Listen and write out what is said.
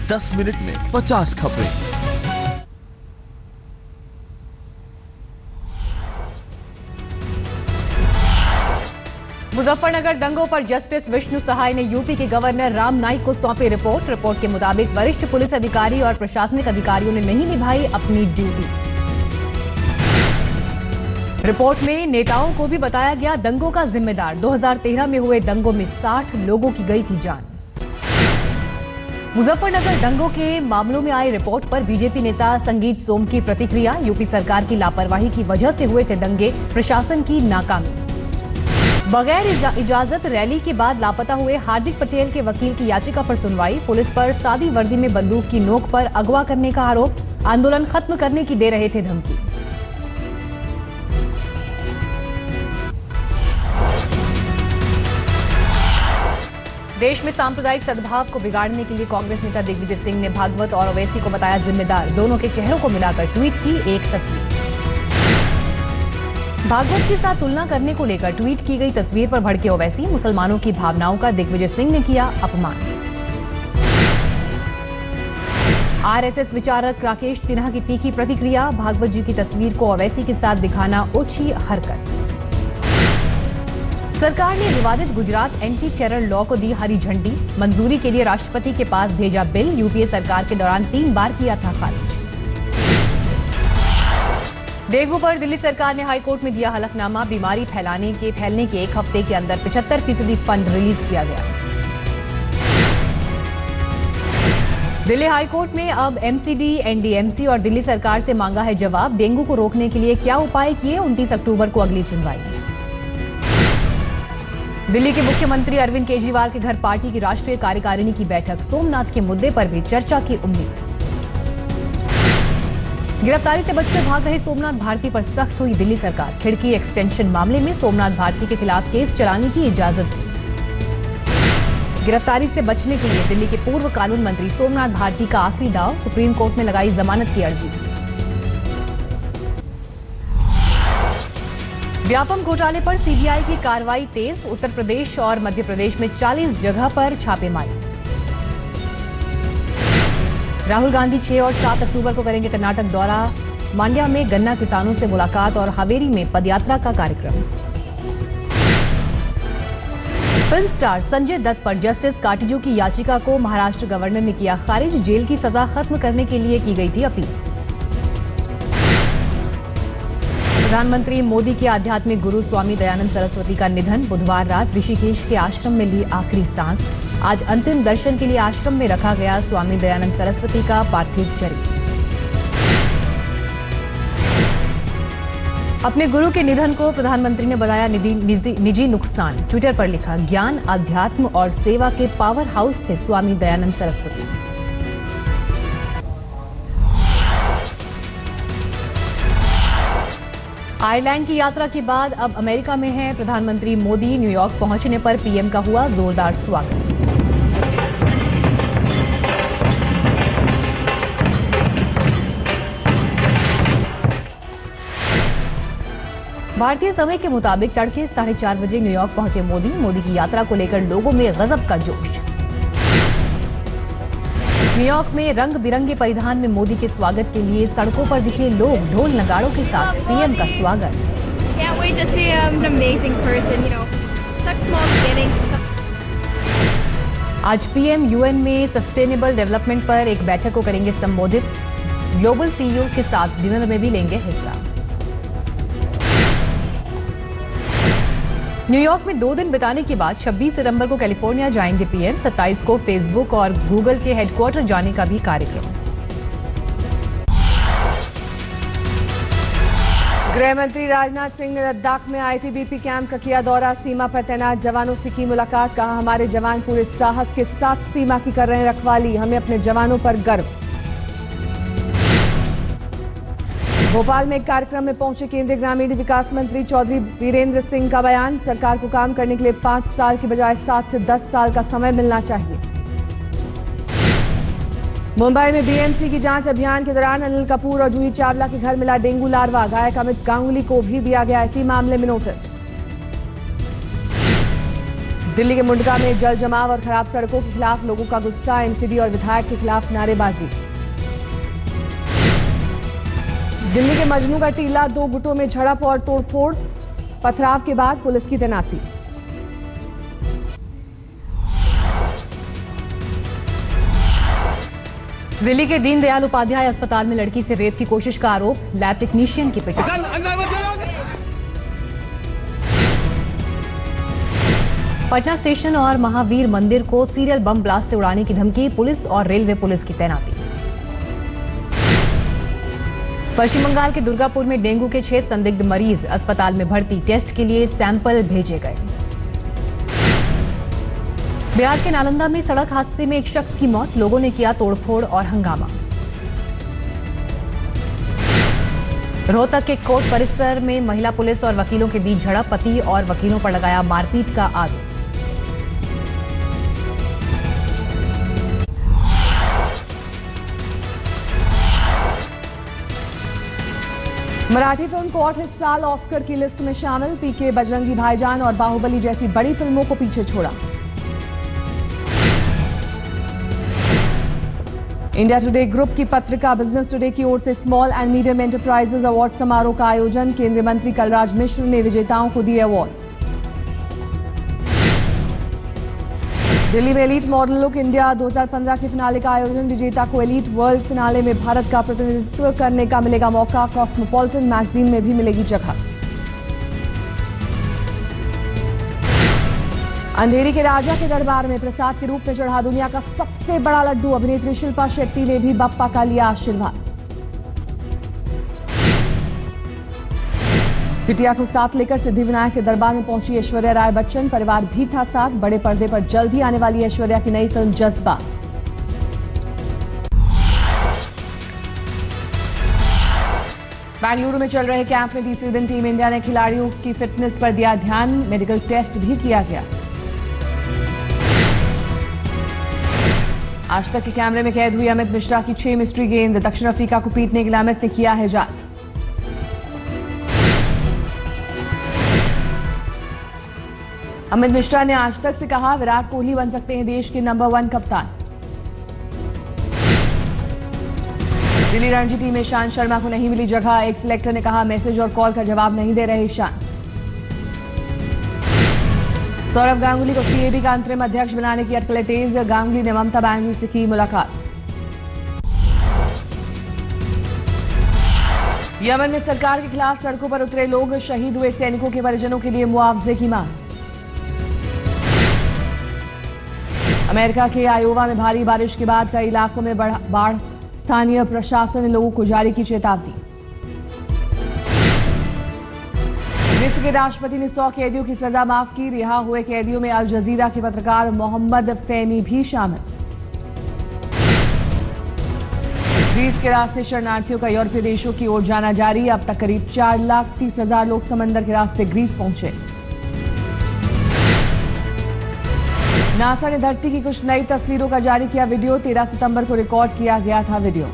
10 minute में 50 खबरें। मुजफ्फरनगर दंगों पर जस्टिस विष्णु सहाय ने यूपी के गवर्नर राम नाईक को सौंपी रिपोर्ट। रिपोर्ट के मुताबिक वरिष्ठ पुलिस अधिकारी और प्रशासनिक अधिकारियों ने नहीं निभाई अपनी ड्यूटी। रिपोर्ट में नेताओं को भी बताया गया दंगों का जिम्मेदार। 2013 में हुए दंगों में 60 लोगों की गई थी जान। मुजफ्फरनगर दंगों के मामलों में आई रिपोर्ट पर बीजेपी नेता संगीत सोम की प्रतिक्रिया। यूपी सरकार की लापरवाही की वजह से हुए थे दंगे, प्रशासन की नाकामी। बगैर इजाजत रैली के बाद लापता हुए हार्दिक पटेल के वकील की याचिका पर सुनवाई। पुलिस पर सादी वर्दी में बंदूक की नोक पर अगवा करने का आरोप। आंदोलन खत्म करने की दे रहे थे धमकी। देश में सांप्रदायिक सद्भाव को बिगाड़ने के लिए कांग्रेस नेता दिग्विजय सिंह ने भागवत और ओवैसी को बताया जिम्मेदार। दोनों के चेहरों को मिलाकर ट्वीट की एक तस्वीर। भागवत के साथ तुलना करने को लेकर ट्वीट की गई तस्वीर पर भड़के ओवैसी। मुसलमानों की भावनाओं का दिग्विजय सिंह ने किया अपमान। आरएसएस विचारक राकेश सिन्हा की तीखी प्रतिक्रिया। भागवत जी की तस्वीर को ओवैसी के साथ दिखाना ओछी हरकत। सरकार ने विवादित गुजरात एंटी टेरर लॉ को दी हरी झंडी। मंजूरी के लिए राष्ट्रपति के पास भेजा बिल। यूपीए सरकार के दौरान 3 बार किया था खारिज। डेंगू पर दिल्ली सरकार ने हाईकोर्ट में दिया हलफनामा। बीमारी फैलने के 1 हफ्ते के अंदर 75% फंड रिलीज किया गया। दिल्ली हाईकोर्ट ने अब एमसीडी, एनडीएमसी और दिल्ली सरकार से मांगा है जवाब। डेंगू को रोकने के लिए क्या उपाय किए, 29 अक्टूबर को अगली सुनवाई। दिल्ली के मुख्यमंत्री अरविंद केजरीवाल के घर पार्टी की राष्ट्रीय कार्यकारिणी की बैठक। सोमनाथ के मुद्दे पर भी चर्चा की उम्मीद। गिरफ्तारी से बचकर भाग रहे सोमनाथ भारती पर सख्त हुई दिल्ली सरकार। खिड़की एक्सटेंशन मामले में सोमनाथ भारती के खिलाफ केस चलाने की इजाजत दी। गिरफ्तारी से बचने के लिए दिल्ली के पूर्व कानून मंत्री सोमनाथ भारती का आखिरी दांव। सुप्रीम कोर्ट में लगाई जमानत की अर्जी। व्यापम घोटाले पर सीबीआई की कार्रवाई तेज। उत्तर प्रदेश और मध्य प्रदेश में 40 जगह पर छापेमारी। राहुल गांधी 6 और 7 अक्टूबर को करेंगे कर्नाटक दौरा। मांड्या में गन्ना किसानों से मुलाकात और हावेरी में पदयात्रा का कार्यक्रम। फिल्म स्टार संजय दत्त पर जस्टिस काटजू की याचिका को महाराष्ट्र गवर्नर ने किया खारिज। जेल की सजा खत्म करने के लिए की गई थी अपील। प्रधानमंत्री मोदी के आध्यात्मिक गुरु स्वामी दयानंद सरस्वती का निधन। बुधवार रात ऋषिकेश के आश्रम में ली आखिरी सांस। आज अंतिम दर्शन के लिए आश्रम में रखा गया स्वामी दयानंद सरस्वती का पार्थिव शरीर। अपने गुरु के निधन को प्रधानमंत्री ने बताया निजी नुकसान। ट्विटर पर लिखा, ज्ञान, अध्यात्म और सेवा के पावर हाउस थे स्वामी दयानंद सरस्वती। आयरलैंड की यात्रा के बाद अब अमेरिका में हैं प्रधानमंत्री मोदी। न्यूयॉर्क पहुंचने पर पीएम का हुआ जोरदार स्वागत। भारतीय समय के मुताबिक तड़के 4:30 बजे न्यूयॉर्क पहुंचे मोदी। मोदी की यात्रा को लेकर लोगों में गजब का जोश। न्यूयॉर्क में रंग बिरंगे परिधान में मोदी के स्वागत के लिए सड़कों पर दिखे लोग। ढोल नगाड़ों के साथ पीएम का स्वागत। आज पीएम यूएन में सस्टेनेबल डेवलपमेंट पर एक बैठक को करेंगे संबोधित। ग्लोबल सीईओज के साथ डिनर में भी लेंगे हिस्सा। न्यूयॉर्क में 2 दिन बिताने के बाद 26 सितंबर को कैलिफोर्निया जाएंगे पीएम। 27 को फेसबुक और गूगल के हेडक्वार्टर जाने का भी कार्यक्रम। गृह मंत्री राजनाथ सिंह ने लद्दाख में आईटीबीपी कैंप का किया दौरा। सीमा पर तैनात जवानों से की मुलाकात। कहा, हमारे जवान पूरे साहस के साथ सीमा की कर रहे हैं रखवाली। हमें अपने जवानों पर गर्व। भोपाल में एक कार्यक्रम में पहुंचे केंद्रीय ग्रामीण विकास मंत्री चौधरी वीरेंद्र सिंह का बयान। सरकार को काम करने के लिए 5 साल की बजाय 7 से 10 साल का समय मिलना चाहिए। मुंबई में बीएमसी की जांच अभियान के दौरान अनिल कपूर और जूही चावला के घर मिला डेंगू लार्वा। गायक अमित गांगुली को भी दिया गया इसी मामले में नोटिस। दिल्ली के मुंडका में जल जमाव और खराब सड़कों के खिलाफ लोगों का गुस्सा, एमसीडी और विधायक के खिलाफ नारेबाजी। दिल्ली के मजनू का टीला, 2 गुटों में झड़प और तोड़फोड़, पथराव के बाद पुलिस की तैनाती। दिल्ली के दीनदयाल उपाध्याय अस्पताल में लड़की से रेप की कोशिश का आरोप, लैब टेक्नीशियन की पिटाई। पटना स्टेशन और महावीर मंदिर को सीरियल बम ब्लास्ट से उड़ाने की धमकी, पुलिस और रेलवे पुलिस की तैनाती। पश्चिम बंगाल के दुर्गापुर में डेंगू के 6 संदिग्ध मरीज अस्पताल में भर्ती, टेस्ट के लिए सैंपल भेजे गए। बिहार के नालंदा में सड़क हादसे में एक शख्स की मौत, लोगों ने किया तोड़फोड़ और हंगामा। रोहतक के कोर्ट परिसर में महिला पुलिस और वकीलों के बीच झड़प, पति और वकीलों पर लगाया मारपीट का आरोप। मराठी फिल्म कोर्ट इस साल ऑस्कर की लिस्ट में शामिल, पीके, बजरंगी भाईजान और बाहुबली जैसी बड़ी फिल्मों को पीछे छोड़ा। इंडिया टुडे ग्रुप की पत्रिका बिजनेस टुडे की ओर से small and medium enterprises award समारोह का आयोजन, केंद्रीय मंत्री कलराज मिश्र ने विजेताओं को दिए अवार्ड। दिल्ली में एलीट मॉडल लुक इंडिया 2015 के फिनाले का आयोजन, विजेता को एलीट वर्ल्ड फिनाले में भारत का प्रतिनिधित्व करने का मिलेगा मौका, कॉस्मोपॉलिटन मैगजीन में भी मिलेगी जगह। अंधेरी के राजा के दरबार में प्रसाद के रूप में चढ़ा दुनिया का सबसे बड़ा लड्डू, अभिनेत्री शिल्पा शेट्टी ने भी बप्पा का लिया आशीर्वाद। बिटिया को साथ लेकर सिद्धिविनायक के दरबार में पहुंची ऐश्वर्या राय बच्चन, परिवार भी था साथ। बड़े पर्दे पर जल्द ही आने वाली ऐश्वर्या की नई फिल्म जज्बा। बेंगलुरु में चल रहे कैंप में तीसरे दिन टीम इंडिया ने खिलाड़ियों की फिटनेस पर दिया ध्यान, मेडिकल टेस्ट भी किया गया। आज तक के कैमरे में कैद हुई अमित मिश्रा की 6 मिस्ट्री गेंद, दक्षिण अफ्रीका को पीटने के लिए अमित ने किया है जात। अमित मिश्रा ने आज तक से कहा, विराट कोहली बन सकते हैं देश के नंबर 1 कप्तान। दिल्ली रणजी टीम में ईशांत शर्मा को नहीं मिली जगह, एक सिलेक्टर ने कहा मैसेज और कॉल का जवाब नहीं दे रहे ईशांत। सौरव गांगुली को सीएबी का अंतरिम अध्यक्ष बनाने की अटकलें तेज, गांगुली ने ममता बनर्जी से की मुलाकात। यमन में सरकार के खिलाफ सड़कों पर उतरे लोग, शहीद हुए सैनिकों के परिजनों के लिए मुआवजे की मांग। अमेरिका के आयोवा में भारी बारिश के बाद कई इलाकों में बाढ़, स्थानीय प्रशासन ने लोगों को जारी की चेतावनी। मिस्र के राष्ट्रपति ने 100 कैदियों की सजा माफ की, रिहा हुए कैदियों में अल जजीरा के पत्रकार मोहम्मद फैमी भी शामिल। ग्रीस के रास्ते शरणार्थियों का यूरोपीय देशों की ओर जाना जारी, अब तक करीब 4,30,000 लोग समंदर के रास्ते ग्रीस पहुंचे। नासा ने धरती की कुछ नई तस्वीरों का जारी किया वीडियो, 13 सितंबर को रिकॉर्ड किया गया था वीडियो।